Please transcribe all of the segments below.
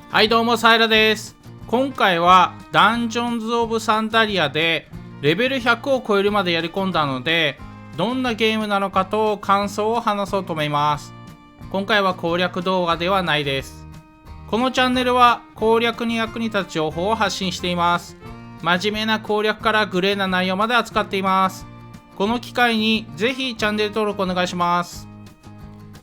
はいどうも、サイラです。今回はダンジョンズ・オブ・サンダリアでレベル100を超えるまでやり込んだので、どんなゲームなのかと感想を話そうと思います。今回は攻略動画ではないです。このチャンネルは攻略に役に立つ情報を発信しています。真面目な攻略からグレーな内容まで扱っています。この機会にぜひチャンネル登録お願いします。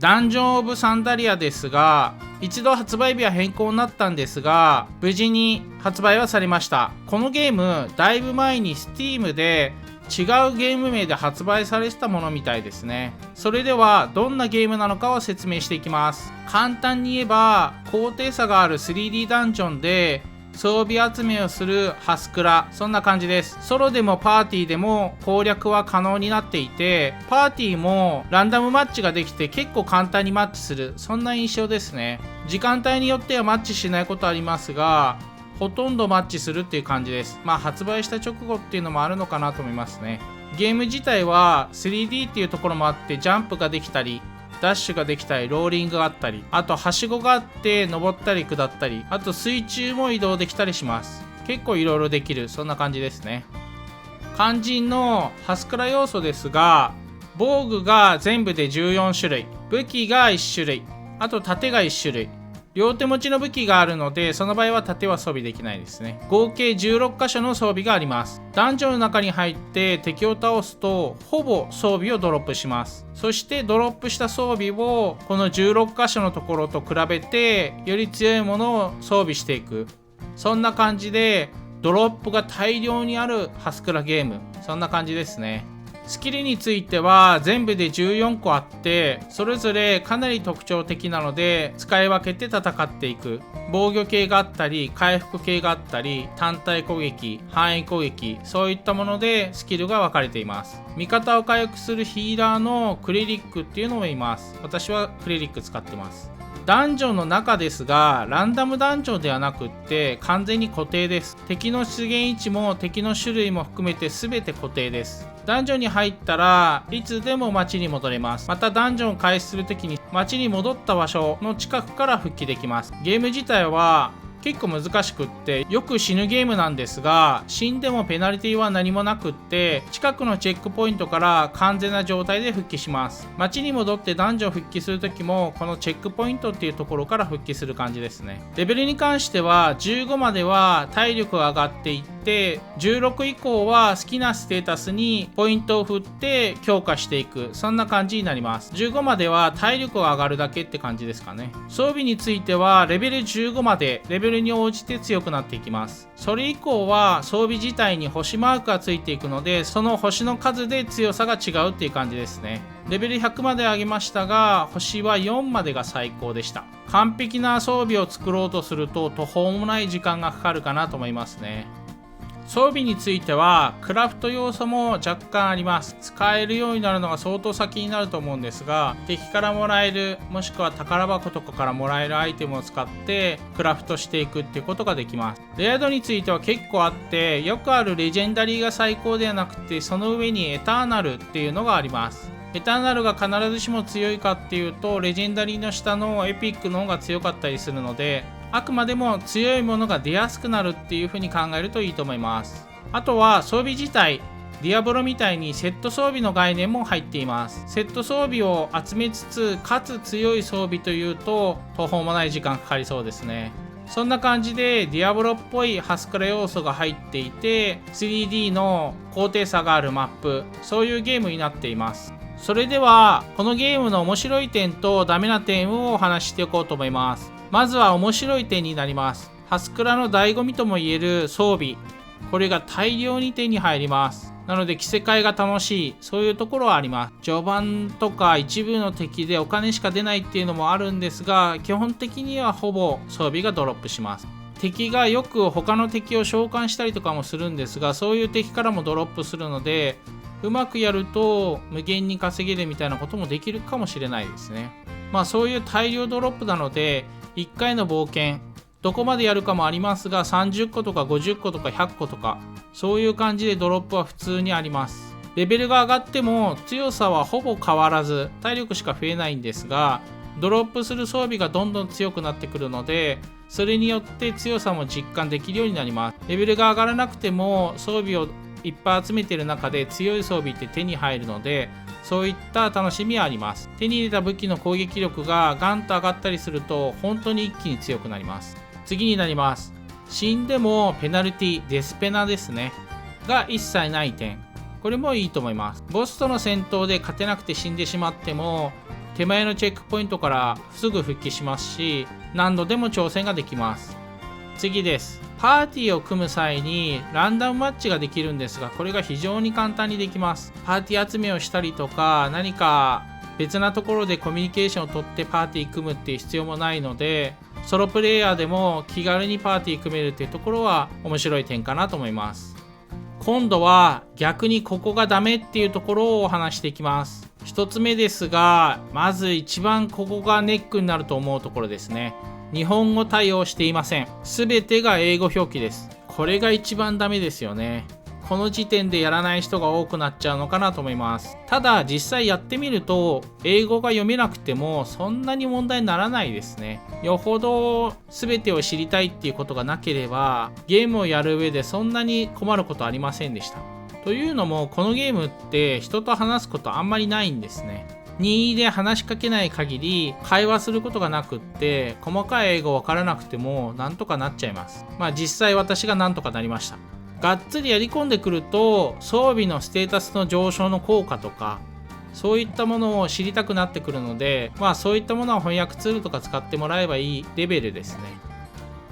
ダンジョン・オブ・サンダリアですが、一度発売日は変更になったんですが、無事に発売はされました。このゲーム、だいぶ前に Steam で違うゲーム名で発売されてたものみたいですね。それではどんなゲームなのかを説明していきます。簡単に言えば、高低差がある 3D ダンジョンで装備集めをするハスクラ、そんな感じです。ソロでもパーティーでも攻略は可能になっていて、パーティーもランダムマッチができて結構簡単にマッチする、そんな印象ですね。時間帯によってはマッチしないことありますが、ほとんどマッチするっていう感じです。発売した直後っていうのもあるのかなと思いますね。ゲーム自体は 3D っていうところもあって、ジャンプができたりダッシュができたり、ローリングがあったり、あとはしごがあって登ったり下ったり、あと水中も移動できたりします。結構いろいろできる、そんな感じですね。肝心のハスクラ要素ですが、防具が全部で14種類、武器が1種類、あと盾が1種類、両手持ちの武器があるので、その場合は盾は装備できないですね。合計16箇所の装備があります。ダンジョンの中に入って敵を倒すと、ほぼ装備をドロップします。そしてドロップした装備をこの16箇所のところと比べて、より強いものを装備していく。そんな感じで、ドロップが大量にあるハスクラゲーム。そんな感じですね。スキルについては全部で14個あって、それぞれかなり特徴的なので使い分けて戦っていく。防御系があったり、回復系があったり、単体攻撃、範囲攻撃、そういったものでスキルが分かれています。味方を回復するヒーラーのクレリックっていうのもいます。私はクレリック使ってます。ダンジョンの中ですが、ランダムダンジョンではなくって完全に固定です。敵の出現位置も敵の種類も含めて全て固定です。ダンジョンに入ったらいつでも街に戻れます。またダンジョンを開始するときに街に戻った場所の近くから復帰できます。ゲーム自体は結構難しくってよく死ぬゲームなんですが、死んでもペナルティは何もなくって、近くのチェックポイントから完全な状態で復帰します。街に戻ってダンジョン復帰するときもこのチェックポイントっていうところから復帰する感じですね。レベルに関しては15までは体力が上がっていって、16以降は好きなステータスにポイントを振って強化していく、そんな感じになります。15までは体力が上がるだけって感じですかね。装備についてはレベル15までレベルに応じて強くなっていきます。それ以降は装備自体に星マークがついていくので、その星の数で強さが違うっていう感じですね。レベル100まで上げましたが、星は4までが最高でした。完璧な装備を作ろうとすると途方もない時間がかかるかなと思いますね。装備についてはクラフト要素も若干あります。使えるようになるのが相当先になると思うんですが、敵からもらえる、もしくは宝箱とかからもらえるアイテムを使ってクラフトしていくっていうことができます。レア度については結構あって、よくあるレジェンダリーが最高ではなくて、その上にエターナルっていうのがあります。エターナルが必ずしも強いかっていうと、レジェンダリーの下のエピックの方が強かったりするので、あくまでも強いものが出やすくなるっていう風に考えるといいと思います。あとは装備自体、ディアボロみたいにセット装備の概念も入っています。セット装備を集めつつかつ強い装備というと途方もない時間かかりそうですね。そんな感じでディアボロっぽいハスクラ要素が入っていて、 3D の高低差があるマップ、そういうゲームになっています。それではこのゲームの面白い点とダメな点をお話ししていこうと思います。まずは面白い点になります。ハスクラの醍醐味ともいえる装備、これが大量に手に入ります。なので着せ替えが楽しい、そういうところはあります。序盤とか一部の敵でお金しか出ないっていうのもあるんですが、基本的にはほぼ装備がドロップします。敵がよく他の敵を召喚したりとかもするんですが、そういう敵からもドロップするので、うまくやると無限に稼げるみたいなこともできるかもしれないですね。そういう大量ドロップなので、1回の冒険どこまでやるかもありますが、30個とか50個とか100個とか、そういう感じでドロップは普通にあります。レベルが上がっても強さはほぼ変わらず、体力しか増えないんですが、ドロップする装備がどんどん強くなってくるので、それによって強さも実感できるようになります。レベルが上がらなくても装備をいっぱい集めている中で強い装備って手に入るので、そういった楽しみはあります。手に入れた武器の攻撃力がガンと上がったりすると本当に一気に強くなります。次になります。死んでもペナルティ、デスペナですね。が一切ない点。これもいいと思います。ボスとの戦闘で勝てなくて死んでしまっても、手前のチェックポイントからすぐ復帰しますし、何度でも挑戦ができます。次です。パーティーを組む際にランダムマッチができるんですが、これが非常に簡単にできます。パーティー集めをしたりとか、何か別なところでコミュニケーションを取ってパーティー組むっていう必要もないので、ソロプレイヤーでも気軽にパーティー組めるっていうところは面白い点かなと思います。今度は逆にここがダメっていうところをお話していきます。一つ目ですが、まず一番ここがネックになると思うところですね。日本語対応していません。すべてが英語表記です。これが一番ダメですよね。この時点でやらない人が多くなっちゃうのかなと思います。ただ実際やってみると、英語が読めなくてもそんなに問題にならないですね。よほど全てを知りたいっていうことがなければ、ゲームをやる上でそんなに困ることはありませんでした。というのも、このゲームって人と話すことあんまりないんですね。任意で話しかけない限り会話することがなくって、細かい英語わからなくてもなんとかなっちゃいます。実際私がなんとかなりました。がっつりやり込んでくると、装備のステータスの上昇の効果とかそういったものを知りたくなってくるので、そういったものは翻訳ツールとか使ってもらえばいいレベルですね。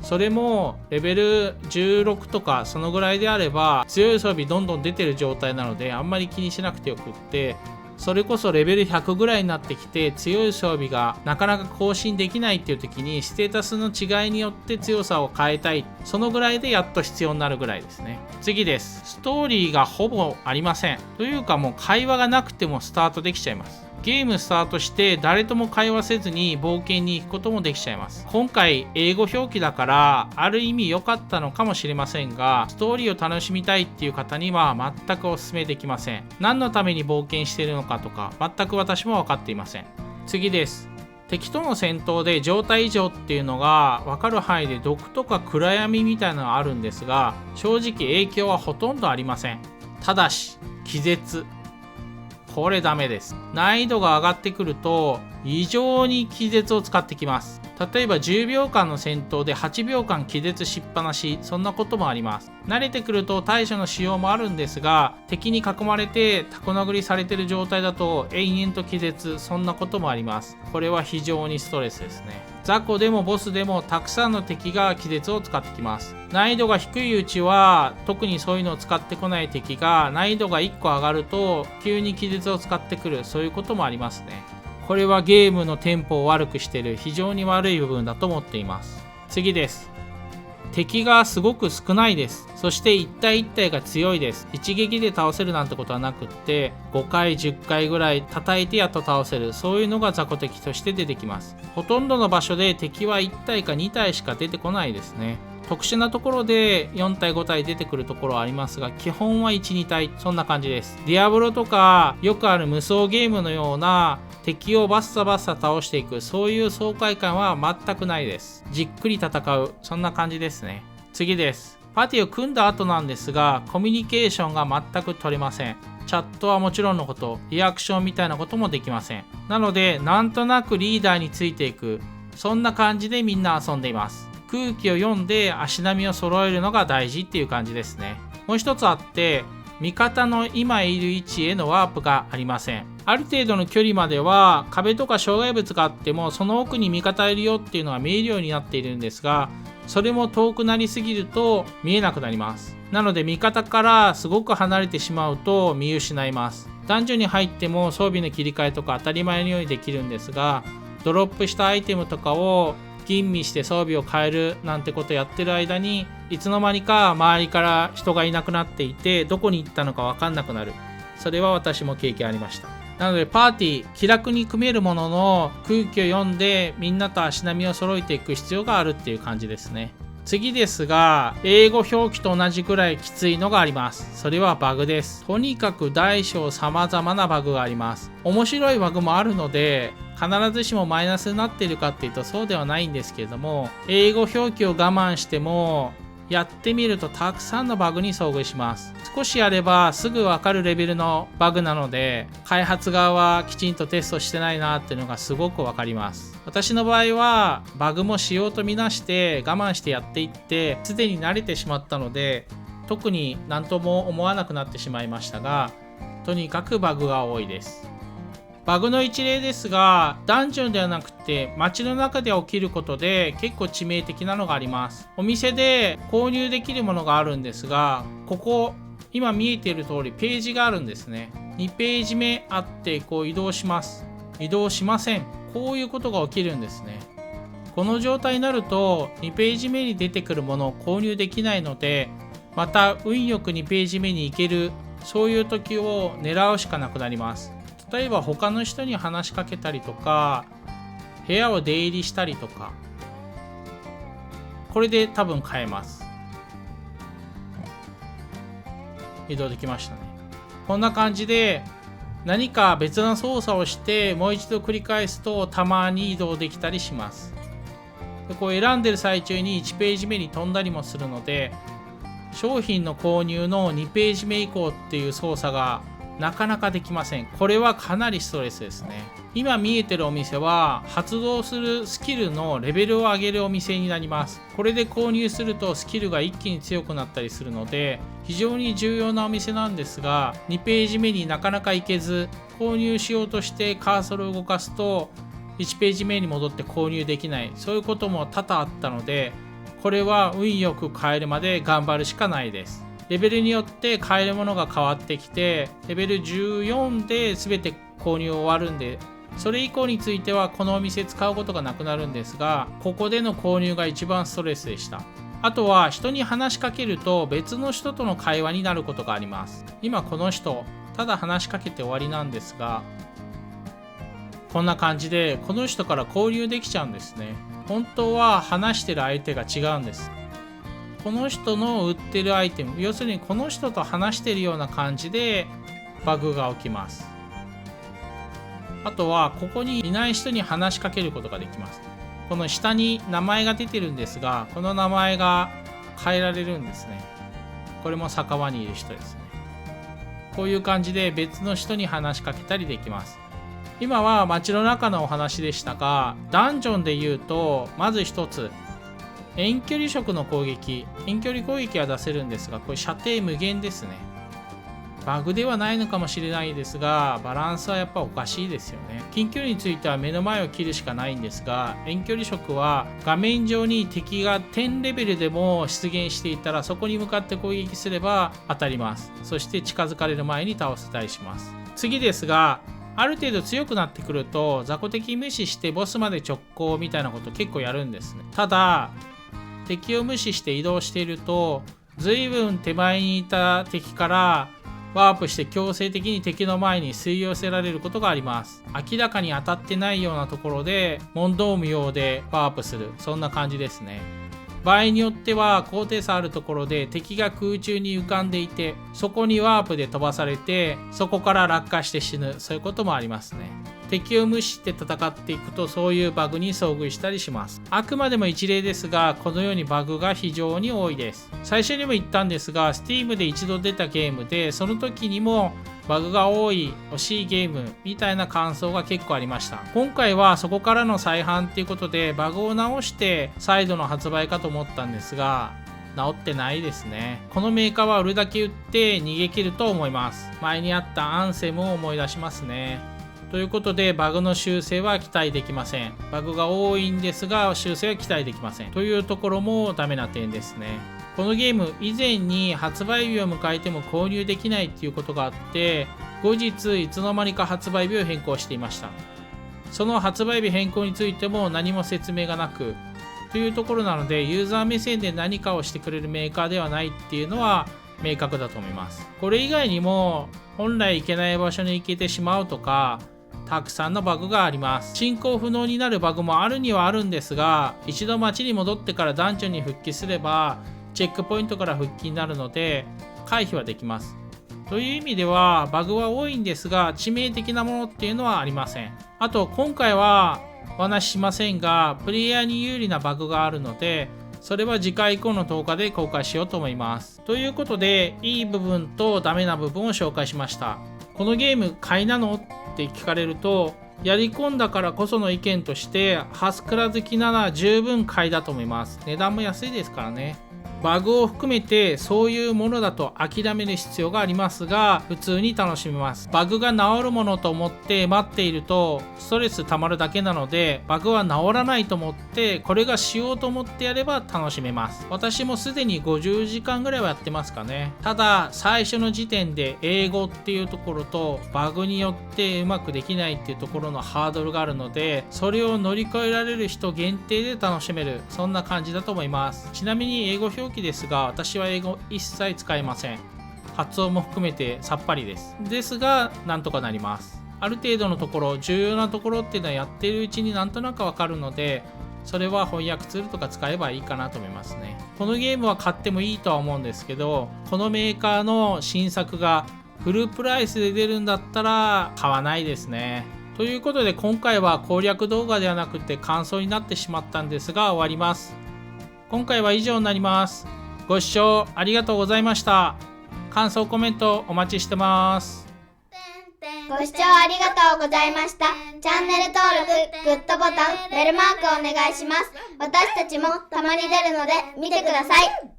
それもレベル16とかそのぐらいであれば強い装備どんどん出てる状態なので、あんまり気にしなくてよくって、それこそレベル100ぐらいになってきて強い装備がなかなか更新できないっていう時に、ステータスの違いによって強さを変えたい、そのぐらいでやっと必要になるぐらいですね。次です。ストーリーがほぼありません。というかもう会話がなくてもスタートできちゃいます。ゲームスタートして誰とも会話せずに冒険に行くこともできちゃいます。今回英語表記だからある意味良かったのかもしれませんが、ストーリーを楽しみたいっていう方には全くお勧めできません。何のために冒険しているのかとか全く私も分かっていません。次です。敵との戦闘で状態異常っていうのが分かる範囲で毒とか暗闇みたいなのがあるんですが、正直影響はほとんどありません。ただし気絶、これダメです。難易度が上がってくると異常に気絶を使ってきます。例えば10秒間の戦闘で8秒間気絶しっぱなし、そんなこともあります。慣れてくると対処の仕様もあるんですが、敵に囲まれてタコ殴りされてる状態だと延々と気絶、そんなこともあります。これは非常にストレスですね。雑魚でもボスでもたくさんの敵が気絶を使ってきます。難易度が低いうちは特にそういうのを使ってこない敵が、難易度が1個上がると急に気絶を使ってくる、そういうこともありますね。これはゲームのテンポを悪くしている非常に悪い部分だと思っています。次です。敵がすごく少ないです。そして1体1体が強いです。一撃で倒せるなんてことはなくって、5回10回ぐらい叩いてやっと倒せる、そういうのが雑魚敵として出てきます。ほとんどの場所で敵は1体か2体しか出てこないですね。特殊なところで4体5体出てくるところはありますが、基本は 1,2 体、そんな感じです。ディアブロとかよくある無双ゲームのような敵をバッサバッサ倒していく、そういう爽快感は全くないです。じっくり戦う、そんな感じですね。次です。パーティーを組んだ後なんですが、コミュニケーションが全く取れません。チャットはもちろんのこと、リアクションみたいなこともできません。なのでなんとなくリーダーについていく、そんな感じでみんな遊んでいます。空気を読んで足並みを揃えるのが大事っていう感じですね。もう一つあって、味方の今いる位置へのワープがありません。ある程度の距離までは壁とか障害物があっても、その奥に味方いるよっていうのが見えるようになっているんですが、それも遠くなりすぎると見えなくなります。なので味方からすごく離れてしまうと見失います。ダンジョンに入っても装備の切り替えとか当たり前のようにできるんですが、ドロップしたアイテムとかを吟味して装備を変えるなんてことやってる間に、いつの間にか周りから人がいなくなっていて、どこに行ったのか分かんなくなる。それは私も経験ありました。なのでパーティー気楽に組めるものの、空気を読んでみんなと足並みを揃えていく必要があるっていう感じですね。次ですが、英語表記と同じくらいきついのがあります。それはバグです。とにかく大小様々なバグがあります。面白いバグもあるので必ずしもマイナスになっているかっていうとそうではないんですけれども、英語表記を我慢してもやってみるとたくさんのバグに遭遇します。少しやればすぐわかるレベルのバグなので、開発側はきちんとテストしてないなっていうのがすごくわかります。私の場合はバグも仕様とみなして我慢してやっていってすでに慣れてしまったので、特に何とも思わなくなってしまいましたが、とにかくバグが多いです。バグの一例ですが、ダンジョンではなくて街の中で起きることで結構致命的なのがあります。お店で購入できるものがあるんですが、ここ今見えている通りページがあるんですね。2ページ目あってこう移動します。移動しません。こういうことが起きるんですね。この状態になると2ページ目に出てくるものを購入できないので、また運よく2ページ目に行ける、そういう時を狙うしかなくなります。例えば他の人に話しかけたりとか、部屋を出入りしたりとか、これで多分買えます。移動できましたね。こんな感じで何か別の操作をしてもう一度繰り返すとたまに移動できたりします。でこう選んでる最中に1ページ目に飛んだりもするので、商品の購入の2ページ目以降っていう操作がなかなかできません。これはかなりストレスですね。今見えてるお店は発動するスキルのレベルを上げるお店になります。これで購入するとスキルが一気に強くなったりするので非常に重要なお店なんですが、2ページ目になかなか行けず、購入しようとしてカーソルを動かすと1ページ目に戻って購入できない、そういうことも多々あったので、これは運よく買えるまで頑張るしかないです。レベルによって買えるものが変わってきて、レベル14で全て購入終わるんで、それ以降についてはこのお店使うことがなくなるんですが、ここでの購入が一番ストレスでした。あとは人に話しかけると別の人との会話になることがあります。今この人ただ話しかけて終わりなんですが、こんな感じでこの人から購入できちゃうんですね。本当は話してる相手が違うんです。この人の売ってるアイテム、要するにこの人と話してるような感じでバグが起きます。あとはここにいない人に話しかけることができます。この下に名前が出てるんですが、この名前が変えられるんですね。これも酒場にいる人ですね。こういう感じで別の人に話しかけたりできます。今は街の中のお話でしたが、ダンジョンで言うとまず一つ、遠距離色の攻撃、遠距離攻撃は出せるんですが、これ射程無限ですね。バグではないのかもしれないですが、バランスはやっぱおかしいですよね。近距離については目の前を切るしかないんですが、遠距離色は画面上に敵が10レベルでも出現していたらそこに向かって攻撃すれば当たります。そして近づかれる前に倒せたりします。次ですが、ある程度強くなってくると雑魚敵無視してボスまで直行みたいなこと結構やるんですね。ただ敵を無視して移動していると、随分手前にいた敵からワープして強制的に敵の前に吸い寄せられることがあります。明らかに当たってないようなところで問答無用でワープする、そんな感じですね。場合によっては高低差あるところで敵が空中に浮かんでいて、そこにワープで飛ばされてそこから落下して死ぬ、そういうこともありますね。敵を無視して戦っていくとそういうバグに遭遇したりします。あくまでも一例ですが、このようにバグが非常に多いです。最初にも言ったんですが、 Steam で一度出たゲームでその時にもバグが多い、惜しいゲームみたいな感想が結構ありました。今回はそこからの再販っていうことでバグを直して再度の発売かと思ったんですが、治ってないですね。このメーカーは売るだけ売って逃げ切ると思います。前にあったアンセムを思い出しますね。ということでバグの修正は期待できません。バグが多いんですが修正は期待できませんというところもダメな点ですね。このゲーム以前に発売日を迎えても購入できないっていうことがあって、後日いつの間にか発売日を変更していました。その発売日変更についても何も説明がなくというところなので、ユーザー目線で何かをしてくれるメーカーではないっていうのは明確だと思います。これ以外にも本来行けない場所に行けてしまうとか、たくさんのバグがあります。進行不能になるバグもあるにはあるんですが、一度街に戻ってからダンジョンに復帰すればチェックポイントから復帰になるので回避はできます。という意味ではバグは多いんですが、致命的なものっていうのはありません。あと今回はお話ししませんが、プレイヤーに有利なバグがあるので、それは次回以降の動画で公開しようと思います。ということで、いい部分とダメな部分を紹介しました。このゲーム買いなのって聞かれると、やり込んだからこその意見として、ハスクラ好きなら十分買いだと思います。値段も安いですからね。バグを含めてそういうものだと諦める必要がありますが、普通に楽しめます。バグが治るものと思って待っているとストレス溜まるだけなので、バグは治らないと思ってこれがしようと思ってやれば楽しめます。私もすでに50時間ぐらいはやってますかね。ただ最初の時点で英語っていうところとバグによってうまくできないっていうところのハードルがあるので、それを乗り越えられる人限定で楽しめる、そんな感じだと思います。ちなみに英語表記ですが、私は英語一切使いません。発音も含めてさっぱりですが、なんとかなります。ある程度のところ、重要なところっていうのはやっているうちになんとなくわかるので、それは翻訳ツールとか使えばいいかなと思いますね。このゲームは買ってもいいとは思うんですけど、このメーカーの新作がフルプライスで出るんだったら買わないですね。ということで今回は攻略動画ではなくて感想になってしまったんですが、終わります。今回は以上になります。ご視聴ありがとうございました。感想コメントお待ちしてます。ご視聴ありがとうございました。チャンネル登録、グッドボタン、ベルマークお願いします。私たちもたまに出るので見てください。